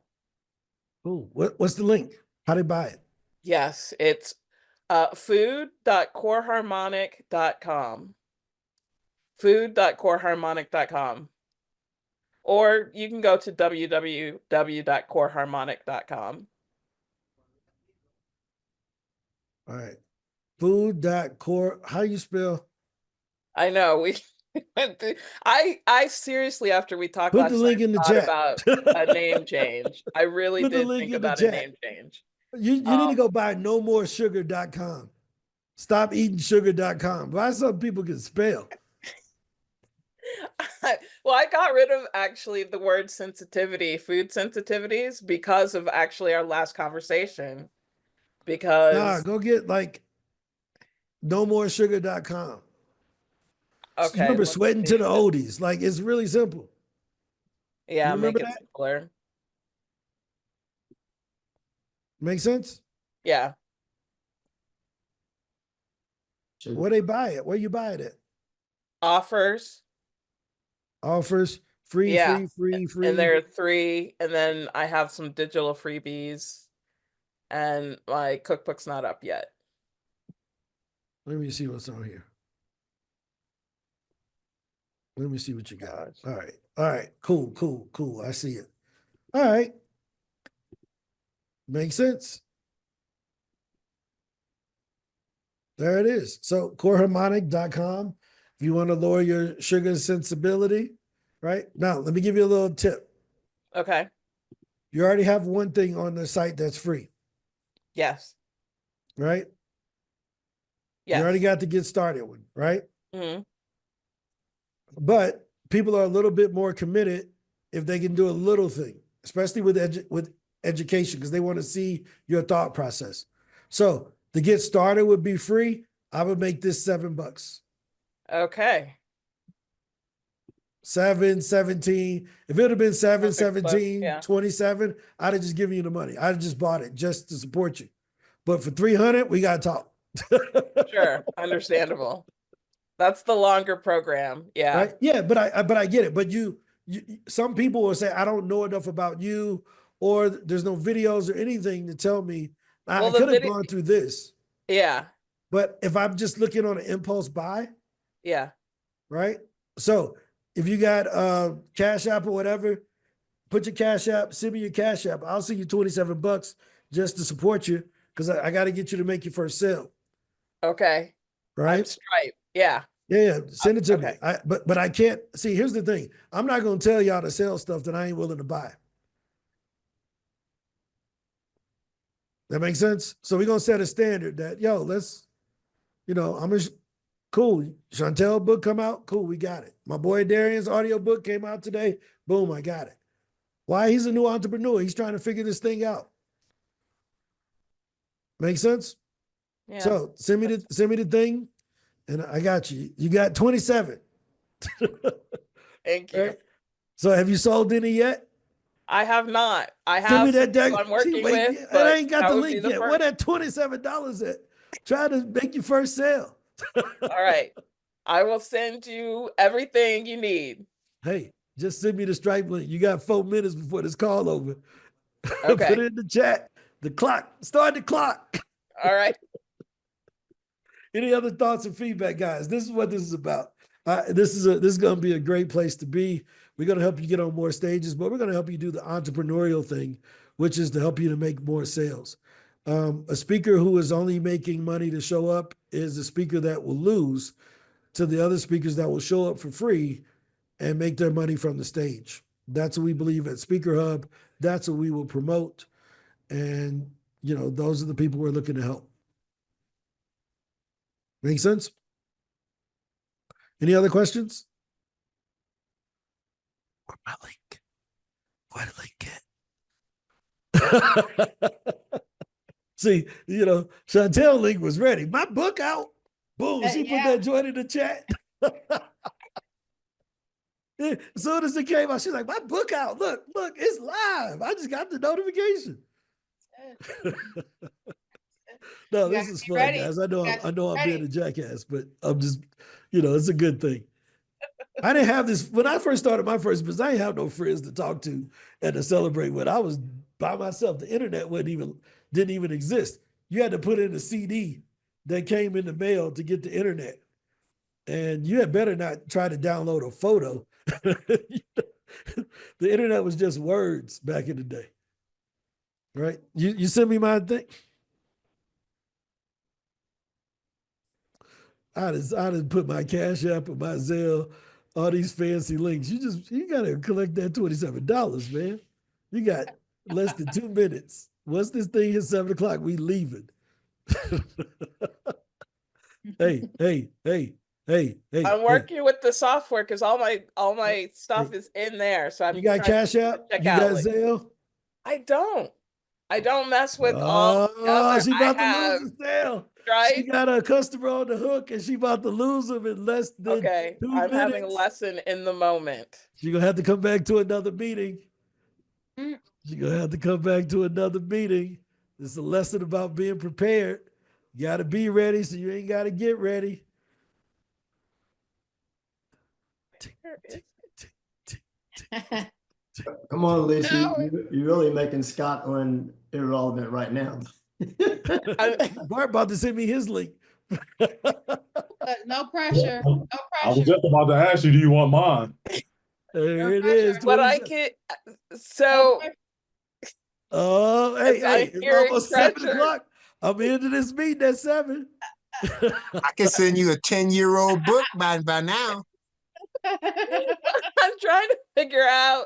Ooh, what's the link? How do you buy it? Yes, it's food.coreharmonic.com. Food.coreharmonic.com. Or you can go to www.coreharmonic.com. All right. Food.core. How you spell? I know we went through, I seriously, after we talked Put last the link time, in the thought chat. about a name change. I really Put the did link think in the about a chat. name change. You need to go buy nomoresugar.com. Stop eating sugar.com. Why some people can spell? Well, I got rid of actually the word sensitivity, food sensitivities, because of actually our last conversation. Nah, Because go get like nomoresugar.com. okay, Remember let's sweating see to the if oldies. Like it's really simple. yeah, You remember make it that? simpler. Make sense? Yeah. Where they buy it? Where you buy it at? Offers. Offers, free. And there are 3, and then I have some digital freebies, and my cookbook's not up yet. Let me see what's on here. Let me see what you got. All right. All right. Cool. I see it. All right. Makes sense. There it is. So coreharmonic.com. If you want to lower your sugar sensibility, right? Now, let me give you a little tip. Okay. You already have one thing on the site that's free, Yes. right? Yes. You already got the get started one, right? Mm-hmm. But people are a little bit more committed if they can do a little thing, especially with education, because they want to see your thought process. So to get started would be free. I would make this $7. Okay. 7, 17. If it would have been 7, Something close, 17, yeah. 27, I'd have just given you the money. I'd have just bought it just to support you. But for 300, we got to talk. Sure, understandable. That's the longer program. Yeah. Right? Yeah, but I get it. But you some people will say, I don't know enough about you, or there's no videos or anything to tell me. I Well, the could have video- gone through this. Yeah. But if I'm just looking on an impulse buy, Yeah. right? So if you got Cash App or whatever, put your Cash App, send me your Cash App. I'll send you $27 just to support you because I got to get you to make your first sale. Okay. I'm Right? Stripe. Yeah. Yeah, send it to Okay. me. But I can't see. Here's the thing: I'm not going to tell y'all to sell stuff that I ain't willing to buy. That makes sense. So we're gonna set a standard that let's, cool. Chantel book come out, cool. We got it. My boy Darian's audio book came out today. Boom, I got it. Why? He's a new entrepreneur. He's trying to figure this thing out. Make sense? Yeah. So send me the thing, and I got you. You got 27. Thank you. Right? So have you sold any yet? I have not. I Send have me that some deck. people I'm working with. It but ain't got that the would be link the yet. first. What that $27 at? Try to make your first sale. All right. I will send you everything you need. Hey, just send me the Stripe link. You got 4 minutes before this call over. Okay. Put it in the chat. The clock. Start the clock. All right. Any other thoughts and feedback, guys? This is what this is about. This is going to be a great place to be. We're going to help you get on more stages, but we're going to help you do the entrepreneurial thing, which is to help you to make more sales. A speaker who is only making money to show up is a speaker that will lose to the other speakers that will show up for free and make their money from the stage. That's what we believe at SpeakerHub. That's what we will promote. And, those are the people we're looking to help. Make sense? Any other questions? Where'd my link? Where'd the link get? See, Chantel link was ready. My book out. Boom. She put that joint in the chat. As soon as it came out, she's like, my book out. Look, it's live. I just got the notification. No, this is fun, guys. I know I'm being a jackass, but I'm just, it's a good thing. I didn't have this when I first started my first business. I didn't have no friends to talk to and to celebrate with. I was by myself. The internet didn't even exist. You had to put in a CD that came in the mail to get the internet, and you had better not try to download a photo. The internet was just words back in the day, right? You send me my thing. I just put my Cash App and my Zelle, all these fancy links. You gotta collect that $27, man. You got less than 2 minutes. Once this thing hits 7 o'clock, we leaving. Hey. I'm working with the software because all my stuff is in there. So You got Cash App? You got Zelle? I don't mess with all the Oh, other. she about to lose the sale. Right? She got a customer on the hook and she about to lose them in less than 2 I'm minutes. having a lesson in the moment. She's gonna have to come back to another meeting. She's gonna have to come back to another meeting. It's a lesson about being prepared. You gotta be ready, so you ain't gotta get ready. Come on, Alicia. No. You're really making Scotland irrelevant right now. Bart about to send me his link. No pressure. No I was pressure. just about to ask you, do you want mine? There it is. But I 27. can so Oh, hey, I'm it's hearing almost 7 pressure. o'clock. I'm into this meeting at 7. I can send you a 10-year-old book by now. I'm trying to figure out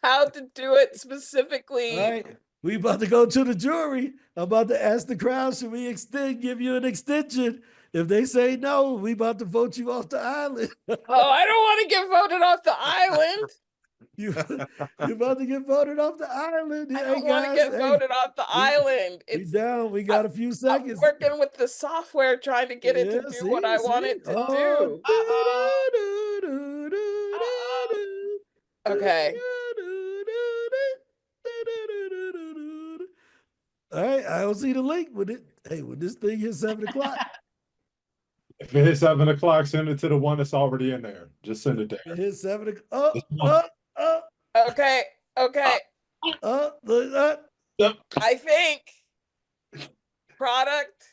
how to do it specifically. All right. We about to go to the jury. I'm about to ask the crowd, should we give you an extension? If they say no, we about to vote you off the island. Oh, I don't want to get voted off the island. You're about to get voted off the island. I Hey, don't want to guys, get hey, voted off the island. We down. We got a few I'm seconds. working with the software trying to get it to do what I want it to do. Okay. All right, I don't see the link with it. Hey, when this thing hits 7 o'clock, If it hits 7 o'clock, send it to the one that's already in there. Just send it there. it hits 7 o'clock. This one. Okay. Okay. Yep. I think product,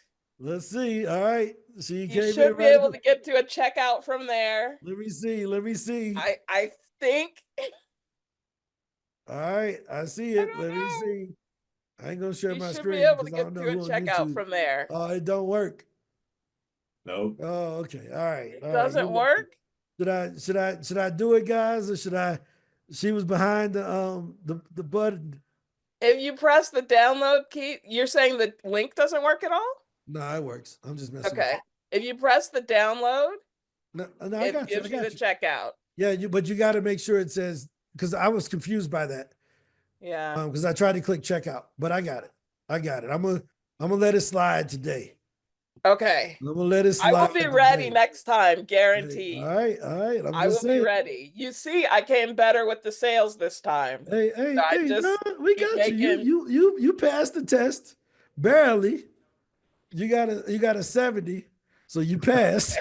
Let's see. All right. She you came in should be right. able to get to a checkout from there. Let me see. Let me see. I think. All right. I see I it. don't Let me know. see. I ain't gonna share You my should be screen able to because I get don't to know a who on checkout YouTube. from there. Oh, it don't work. No. Oh, okay. All right. It All right. doesn't You're welcome. work. Should I do it, guys, or should I? She was behind the button. If you press the download key, you're saying the link doesn't work at all? No, it works. I'm just messing Okay. If you press the download, with you. No, I it got you. I gives you got the you. checkout. Yeah, but you got to make sure it says, because I was confused by that. Yeah. Because I tried to click checkout, but I got it. I got it. I'm gonna let it slide today. Okay. I'm gonna let it I slide. will be ready today. next time, Hey, guaranteed. all right, all right. I'm I will just be saying. ready. You see, I came better with the sales this time. Hey, So I no, just we keep got you. making. You passed the test barely. You got a 70, so you passed.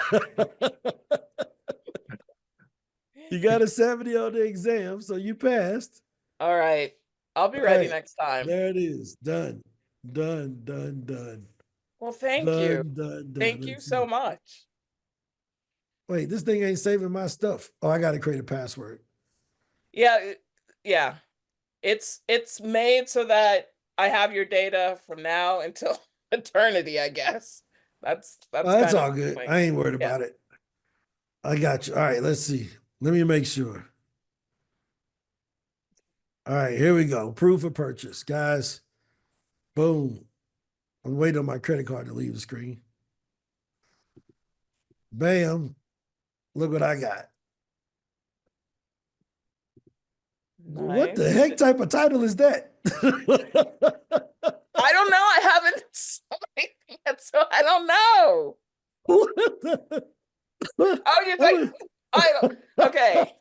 You got a 70 on the exam, so you passed. All right. I'll be All ready right, next time. there it is. Done. Done. Well, thank you. Done. Thank you Let's so see. much. Wait, this thing ain't saving my stuff. Oh, I got to create a password. Yeah, yeah. It's made so that I have your data from now until eternity, I guess. That's Oh, that's kind all of good. point. I ain't worried Yeah. about it. I got you. All right, let's see. Let me make sure. All right, here we go. Proof of purchase, guys. Boom. I'm waiting on my credit card to leave the screen. Bam. Look what I got. What the Nice. heck type of title is that? I don't know. I haven't sold anything yet, so I don't know. What the? Oh, you're like, I don't. Okay.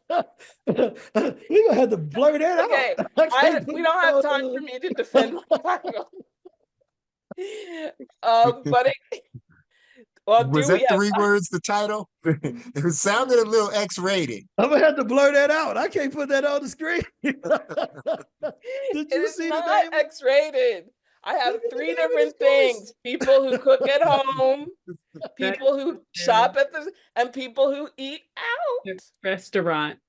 We gonna have to blur that Okay. out. We don't have time for me to defend my title. But well, Was do we that have 3 words, the title? It sounded a little X-rated. I'm gonna have to blur that out. I can't put that on the screen. Did It you is see the not name? X-rated. I have Look at the 3 name of this different place. things: people who cook at home, people who shop at the, and people who eat out. Restaurant.